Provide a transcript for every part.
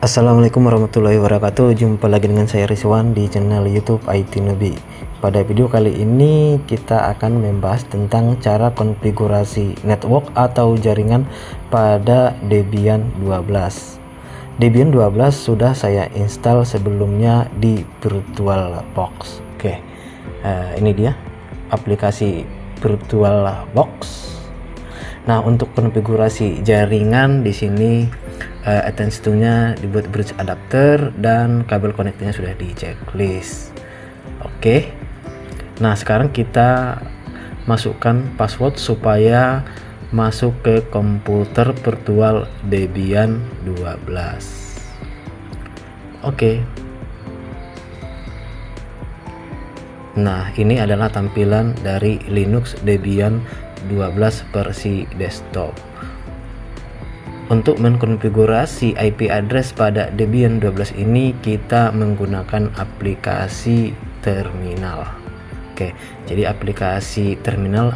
Assalamualaikum warahmatullahi wabarakatuh. Jumpa lagi dengan saya Rizwan di channel YouTube IT Newbie. Pada video kali ini kita akan membahas tentang cara konfigurasi network atau jaringan pada Debian 12. Debian 12 sudah saya install sebelumnya di VirtualBox. Ini dia aplikasi VirtualBox. Nah, untuk konfigurasi jaringan di sini attach-nya dibuat bridge adapter dan kabel konektornya sudah di checklist. Nah, sekarang kita masukkan password supaya masuk ke komputer virtual Debian 12. Nah, ini adalah tampilan dari Linux Debian 12 versi desktop. Untuk mengkonfigurasi IP address pada Debian 12 ini kita menggunakan aplikasi terminal. Jadi aplikasi terminal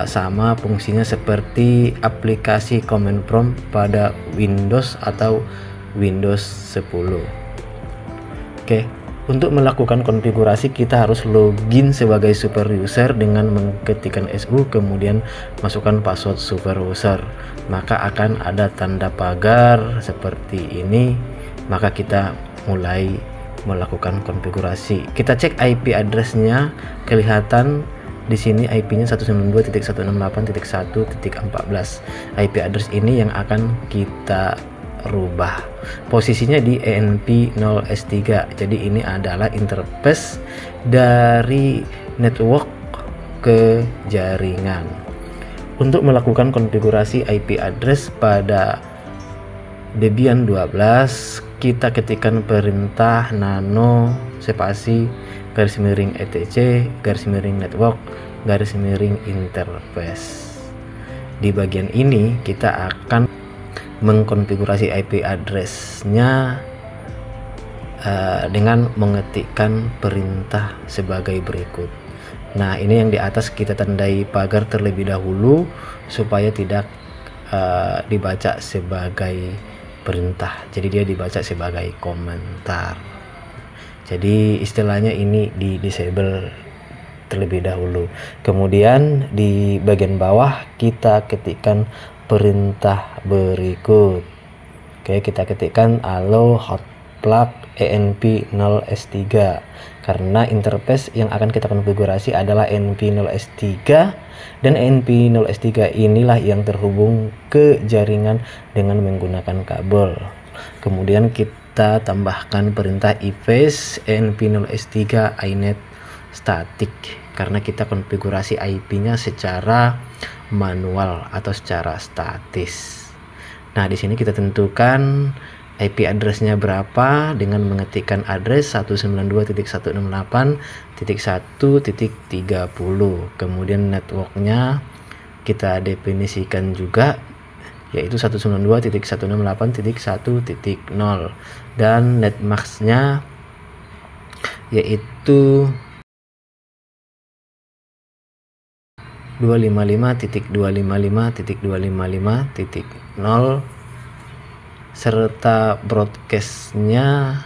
sama fungsinya seperti aplikasi command prompt pada Windows atau Windows 10. Untuk melakukan konfigurasi kita harus login sebagai super user dengan mengetikkan SU, kemudian masukkan password super user. Maka akan ada tanda pagar seperti ini. Maka kita mulai melakukan konfigurasi. Kita cek IP address-nya, kelihatan di sini IP-nya 192.168.1.14. IP address ini yang akan kita rubah. Posisinya di ENP0S3. Jadi ini adalah interface dari network ke jaringan. Untuk melakukan konfigurasi IP address pada Debian 12, kita ketikkan perintah nano spasi _etc _network _interface. Di bagian ini kita akan mengkonfigurasi IP address-nya dengan mengetikkan perintah sebagai berikut. Nah, ini yang di atas kita tandai pagar terlebih dahulu supaya tidak dibaca sebagai perintah. Jadi dia dibaca sebagai komentar. Jadi istilahnya ini di disable terlebih dahulu. Kemudian di bagian bawah kita ketikkan perintah berikut. Kita ketikkan allow hotplug ENP0S3 karena interface yang akan kita konfigurasi adalah ENP0S3 dan ENP0S3 inilah yang terhubung ke jaringan dengan menggunakan kabel. Kemudian kita tambahkan perintah iface ENP0S3 inet static karena kita konfigurasi IP-nya secara manual atau secara statis. Nah, di sini kita tentukan IP address-nya berapa dengan mengetikkan address 192.168.1.30. Kemudian networknya kita definisikan juga yaitu 192.168.1.0 dan netmask-nya yaitu 255.255.255.0 serta broadcast-nya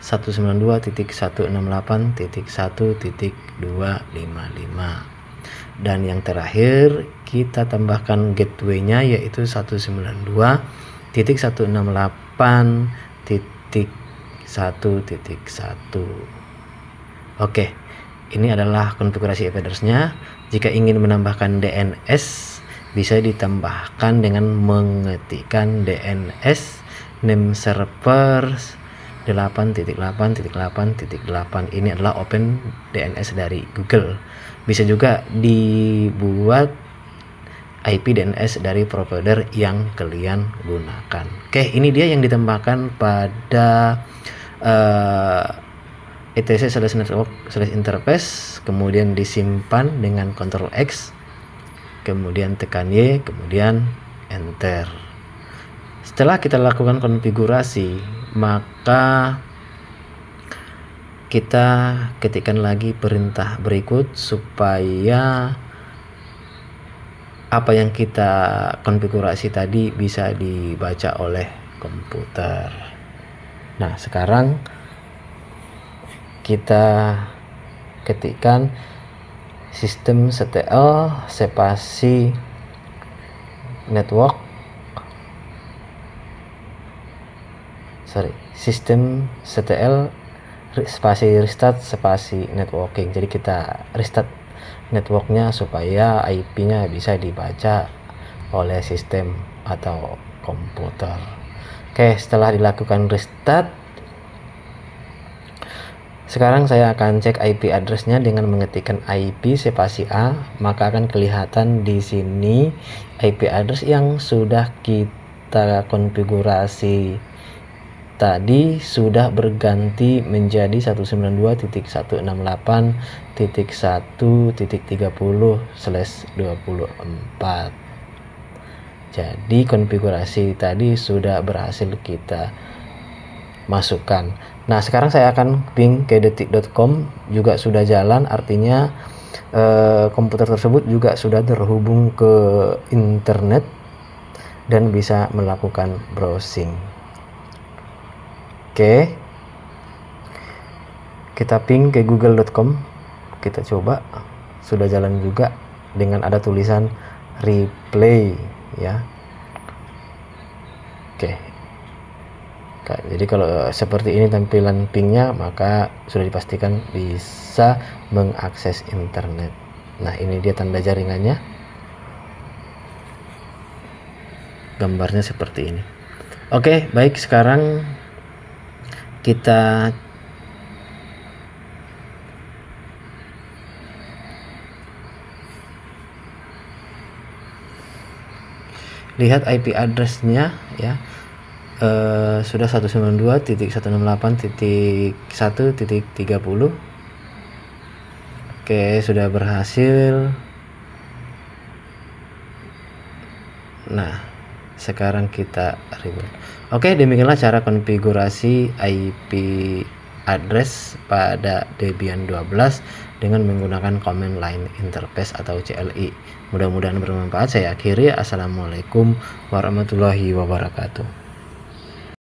192.168.1.255. Dan yang terakhir kita tambahkan gateway-nya yaitu 192.168.1.1. Ini adalah konfigurasi IP address-nya. Jika ingin menambahkan DNS bisa ditambahkan dengan mengetikkan DNS name server 8.8.8.8. Ini adalah open DNS dari Google. Bisa juga dibuat IP DNS dari provider yang kalian gunakan. Ini dia yang ditambahkan pada etc/network/interface, kemudian disimpan dengan Ctrl X, kemudian tekan Y, kemudian enter. Setelah kita lakukan konfigurasi, maka kita ketikkan lagi perintah berikut supaya apa yang kita konfigurasi tadi bisa dibaca oleh komputer. Nah, sekarang kita ketikkan systemctl spasi systemctl spasi restart spasi networking. Jadi kita restart networknya supaya IP-nya bisa dibaca oleh sistem atau komputer. Oke, setelah dilakukan restart, sekarang saya akan cek IP address-nya dengan mengetikkan IP spasi A, maka akan kelihatan di sini IP address yang sudah kita konfigurasi tadi sudah berganti menjadi 192.168.1.30/24. Jadi konfigurasi tadi sudah berhasil kita masukkan. Nah, sekarang saya akan ping ke detik.com, juga sudah jalan, artinya komputer tersebut juga sudah terhubung ke internet dan bisa melakukan browsing. Oke, kita ping ke google.com, kita coba, sudah jalan juga dengan ada tulisan replay ya. Oke, jadi kalau seperti ini tampilan pingnya, maka sudah dipastikan bisa mengakses internet. Nah, ini dia tanda jaringannya, gambarnya seperti ini. Oke, baik, sekarang kita lihat IP address-nya ya. Sudah 192.168.1.30. Oke, sudah berhasil. Nah, sekarang kita reboot. Oke, demikianlah cara konfigurasi IP address pada Debian 12 dengan menggunakan command line interface atau CLI. Mudah-mudahan bermanfaat. Saya akhiri. Assalamualaikum warahmatullahi wabarakatuh.